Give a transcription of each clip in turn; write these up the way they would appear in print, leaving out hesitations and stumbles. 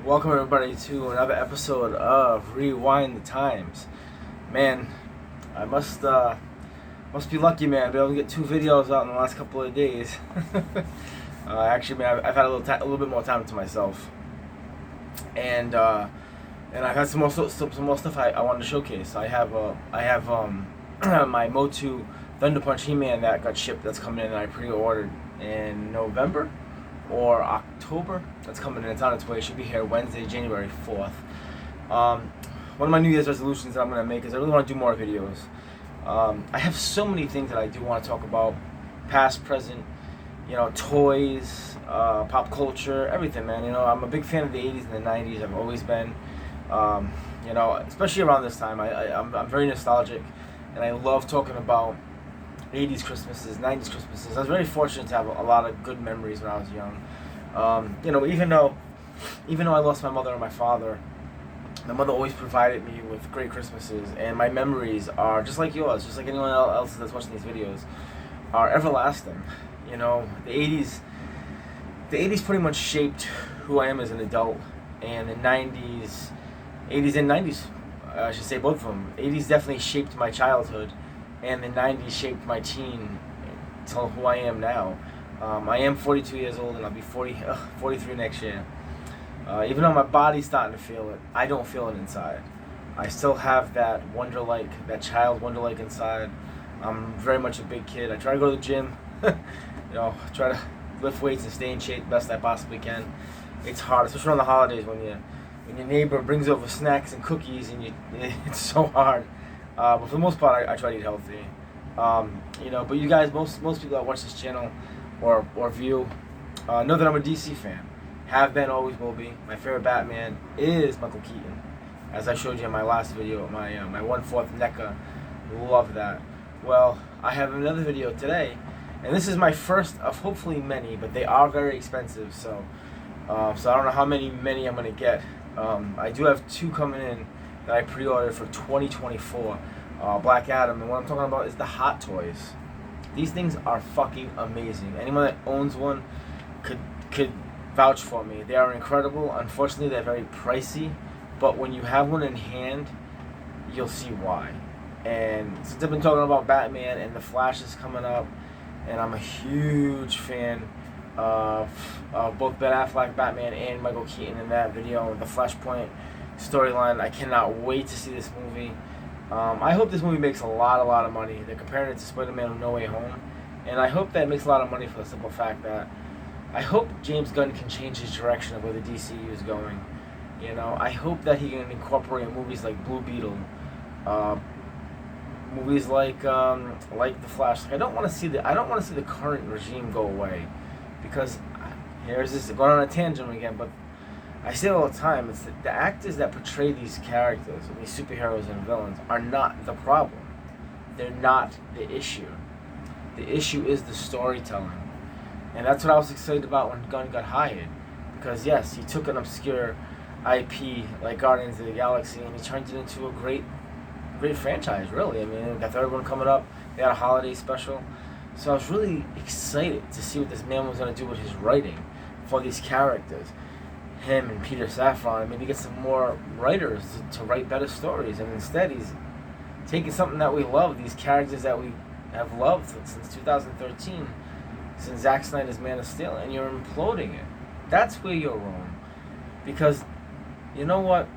Welcome everybody to another episode of Rewind the Times. Man, I must be lucky, man. I've been able to get 2 videos out in the last couple of days. Actually, man, I've had a little bit more time to myself, and I've had some more stuff I wanted to showcase. I have my Motu Thunder Punch He-Man that got shipped. That's coming in, and I pre-ordered in November or October. That's coming in. It's on its way. It should be here Wednesday, January 4th. One of my New Year's resolutions that I'm going to make is I really want to do more videos. I have so many things that I do want to talk about, past, present, toys, pop culture, everything, man. I'm a big fan of the 80s and the 90s. I've always been. Especially around this time, I'm very nostalgic, and I love talking about 80s Christmases, 90s Christmases. I was very fortunate to have a lot of good memories when I was young. Even though I lost my mother and my father, my mother always provided me with great Christmases, and my memories are just like yours, just like anyone else that's watching these videos, are everlasting. The 80s pretty much shaped who I am as an adult, and the 80s and 90s, I should say both of them. 80s definitely shaped my childhood, and the 90s shaped my teen till who I am now. I am 42 years old, and I'll be 43 next year. Even though my body's starting to feel it, I don't feel it inside. I still have that that child wonder-like inside. I'm very much a big kid. I try to go to the gym, try to lift weights and stay in shape the best I possibly can. It's hard, especially around the holidays when your neighbor brings over snacks and cookies, and it's so hard. But for the most part, I try to eat healthy. But you guys, most people that watch this channel or view know that I'm a DC fan. Have been, always will be. My favorite Batman is Michael Keaton, as I showed you in my last video, my 1/4 NECA. Love that. Well, I have another video today, and this is my first of hopefully many, but they are very expensive, so I don't know how many I'm going to get. I do have 2 coming in that I pre-ordered for 2024, Black Adam, and what I'm talking about is the Hot Toys. These things are fucking amazing. Anyone that owns one could vouch for me. They are incredible. Unfortunately, they're very pricey, but when you have one in hand, you'll see why. And since I've been talking about Batman and the Flash is coming up, and I'm a huge fan of both Ben Affleck, Batman, and Michael Keaton in that video, the Flashpoint storyline, I cannot wait to see this movie. I hope this movie makes a lot of money. They're comparing it to Spider-Man No Way Home, and I hope that it makes a lot of money for the simple fact that I hope James Gunn can change his direction of where the DCU is going. I hope that he can incorporate movies like Blue Beetle, movies like The Flash. I don't want to see the current regime go away, because here's this going on a tangent again, but I say it all the time. It's the actors that portray these characters, these superheroes and villains, are not the problem. They're not the issue. The issue is the storytelling. And that's what I was excited about when Gunn got hired. Because yes, he took an obscure IP like Guardians of the Galaxy and he turned it into a great franchise, really. I mean, got the third one coming up. They had a holiday special. So I was really excited to see what this man was going to do with his writing for these characters. Him and Peter Safran, maybe get some more writers to write better stories. And instead, he's taking something that we love, these characters that we have loved since 2013, since Zack Snyder's Man of Steel, and you're imploding it. That's where you're wrong. Because, you know what?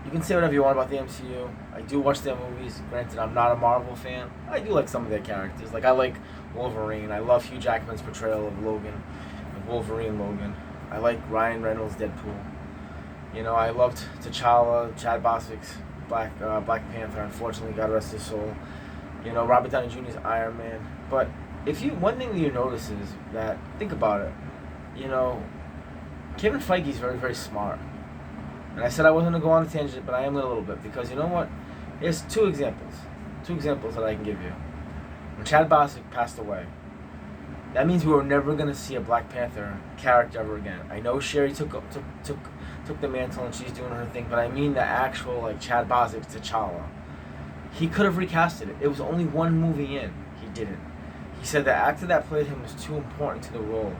You can say whatever you want about the MCU. I do watch their movies. Granted, I'm not a Marvel fan. I do like some of their characters. Like, I like Wolverine. I love Hugh Jackman's portrayal of Wolverine Logan. I like Ryan Reynolds' Deadpool. I loved T'Challa, Chad Boswick's Black Panther. Unfortunately, God rest his soul. Robert Downey Jr.'s Iron Man. But one thing that you notice is that, think about it, Kevin Feige's very, very smart. And I said I wasn't going to go on a tangent, but I am a little bit, because you know what? Here's 2 examples that I can give you. When Chad Boswick passed away, that means we were never going to see a Black Panther character ever again. I know Sherry took the mantle and she's doing her thing, but I mean the actual, Chad Boswick T'Challa. He could have recasted it. It was only 1 movie in. He didn't. He said the actor that played him was too important to the role.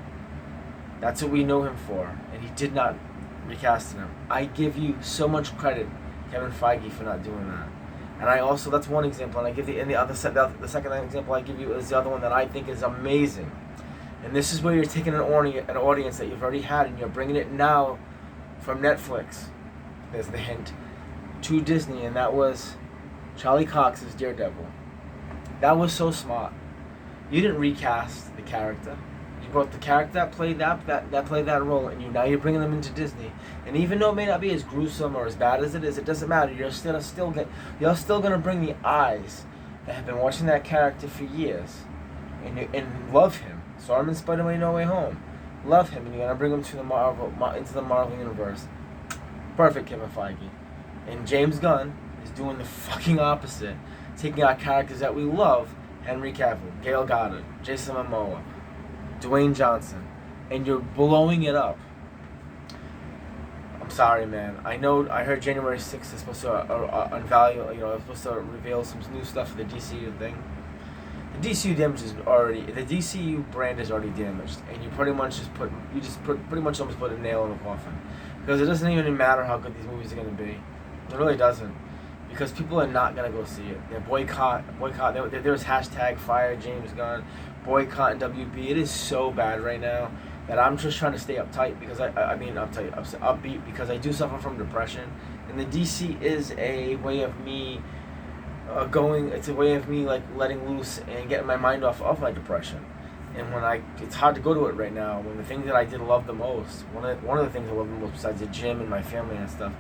That's what we know him for, and he did not recasting him. I give you so much credit, Kevin Feige, for not doing that. And I also, that's one example, and I give the second example I give you is the other one that I think is amazing. And this is where you're taking an audience that you've already had, and you're bringing it now from Netflix. There's the hint to Disney, and that was Charlie Cox's Daredevil. That was so smart. You didn't recast the character. You brought the character that played that role, and now you're bringing them into Disney. And even though it may not be as gruesome or as bad as it is, it doesn't matter. You're still gonna bring the eyes that have been watching that character for years, and love him. Saw him in Spider-Man No Way Home. Love him, and you're gonna bring him to into the Marvel universe. Perfect, Kevin Feige. And James Gunn is doing the fucking opposite, taking our characters that we love, Henry Cavill, Gail Goddard, Jason Momoa, Dwayne Johnson, and you're blowing it up. I'm sorry, man. I heard January 6th is supposed to it's supposed to reveal some new stuff for the DCU thing. The DCU damage is the DCU brand is already damaged, and you pretty much almost put a nail in the coffin, because it doesn't even matter how good these movies are going to be. It really doesn't, because people are not going to go see it. They're boycott. There's hashtag fire James Gunn, boycott WB. It is so bad right now that I'm just trying to stay uptight, because upbeat, because I do suffer from depression, and the DC is a way of me it's a way of me like letting loose and getting my mind off of my depression. And it's hard to go to it right now, when the thing that I did love the most, one of the things I love the most besides the gym and my family and stuff,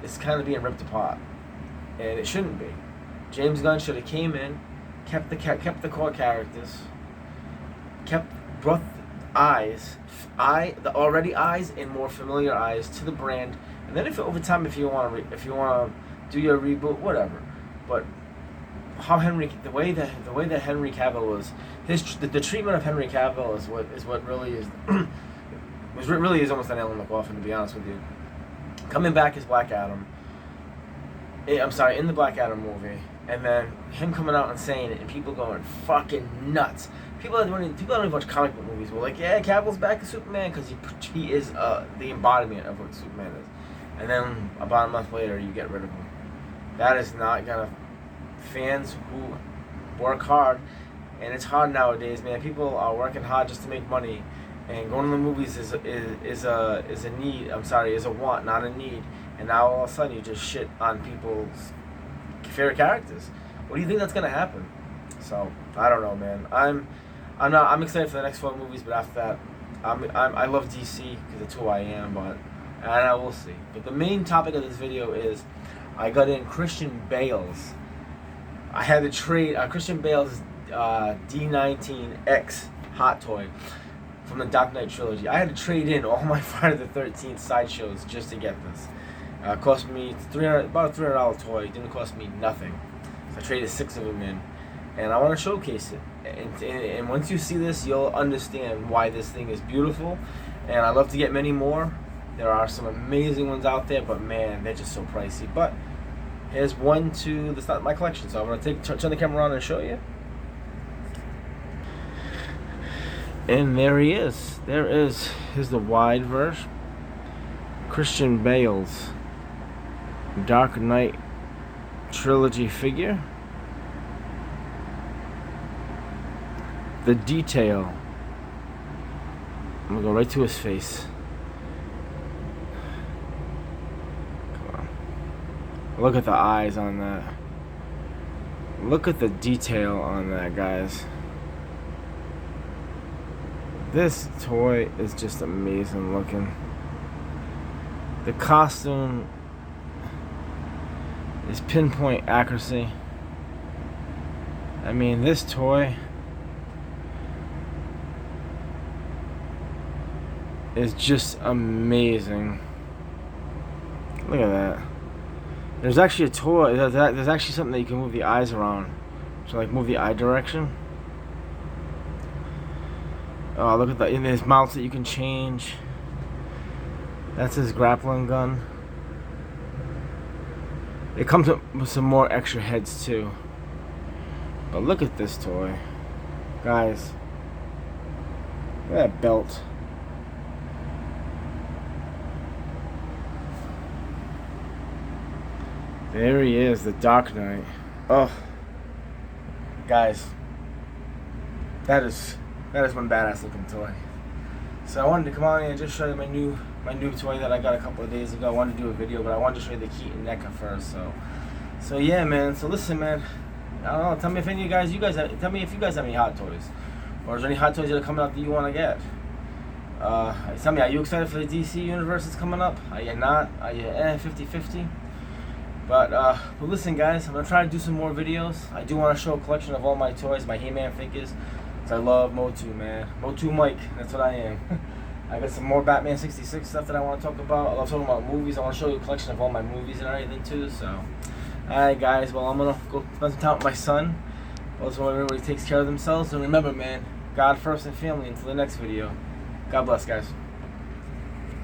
is kind of being ripped apart, and it shouldn't be. James Gunn should have came in, kept the core characters, brought the already eyes and more familiar eyes to the brand, and then if over time if you want to do your reboot, whatever. But the way that Henry Cavill was, the treatment of Henry Cavill is what really is really is almost a nail in the coffin, to be honest with you. Coming back as Black Adam, in the Black Adam movie, and then him coming out and saying it, and people going fucking nuts. People that don't even watch comic book movies were like, yeah, Cavill's back as Superman, because he is the embodiment of what Superman is. And then about a month later, you get rid of him. That is not gonna. Fans who work hard, and it's hard nowadays, man. People are working hard just to make money, and going to the movies is a need. Is a want, not a need. And now all of a sudden you just shit on people's favorite characters. What do you think that's gonna happen? So I don't know, man. I'm excited for the next 4 movies, but after that, I love DC because it's who I am, and I will see. But the main topic of this video is I got in Christian Bale's. I had to trade Christian Bale's D19X hot toy from the Dark Knight trilogy. I had to trade in all my Friday the 13th sideshows just to get this. It cost me about a $300 toy. It didn't cost me nothing. So I traded 6 of them in, and I want to showcase it. And once you see this, you'll understand why this thing is beautiful. And I'd love to get many more. There are some amazing ones out there, but man, they're just so pricey. But here's one that's not my collection, so I'm going to turn the camera on and show you. And there he is. Here's the wide version. Christian Bale's Dark Knight trilogy figure. The detail. I'm going to go right to his face. Look at the eyes on that. Look at the detail on that, guys. This toy is just amazing looking. The costume is pinpoint accuracy. I mean, this toy is just amazing. Look at that. There's actually a toy. There's actually something that you can move the eyes around. So like move the eye direction. Oh, look at that. And there's mounts that you can change. That's his grappling gun. It comes with some more extra heads too. But look at this toy. Guys. Look at that belt. There he is, the Dark Knight. Oh, guys, that is one badass looking toy. So I wanted to come on here and just show you my new toy that I got a couple of days ago. I wanted to do a video, but I wanted to show you the Keaton NECA first. So yeah, man. So listen, man. I don't know. Tell me if any of tell me if you guys have any hot toys, or is there any hot toys that are coming out that you want to get? Tell me, are you excited for the DC universe that's coming up? Are you not? Are you 50-50? But listen, guys, I'm gonna try to do some more videos. I do want to show a collection of all my toys, my He-Man figures. I love Motu, man. Motu Mike, that's what I am. I got some more Batman 66 stuff that I want to talk about. I love talking about movies. I want to show you a collection of all my movies and everything too. So, alright guys, well I'm gonna go spend some time with my son. Also, everybody takes care of themselves. And remember, man, God first and family. Until the next video. God bless, guys.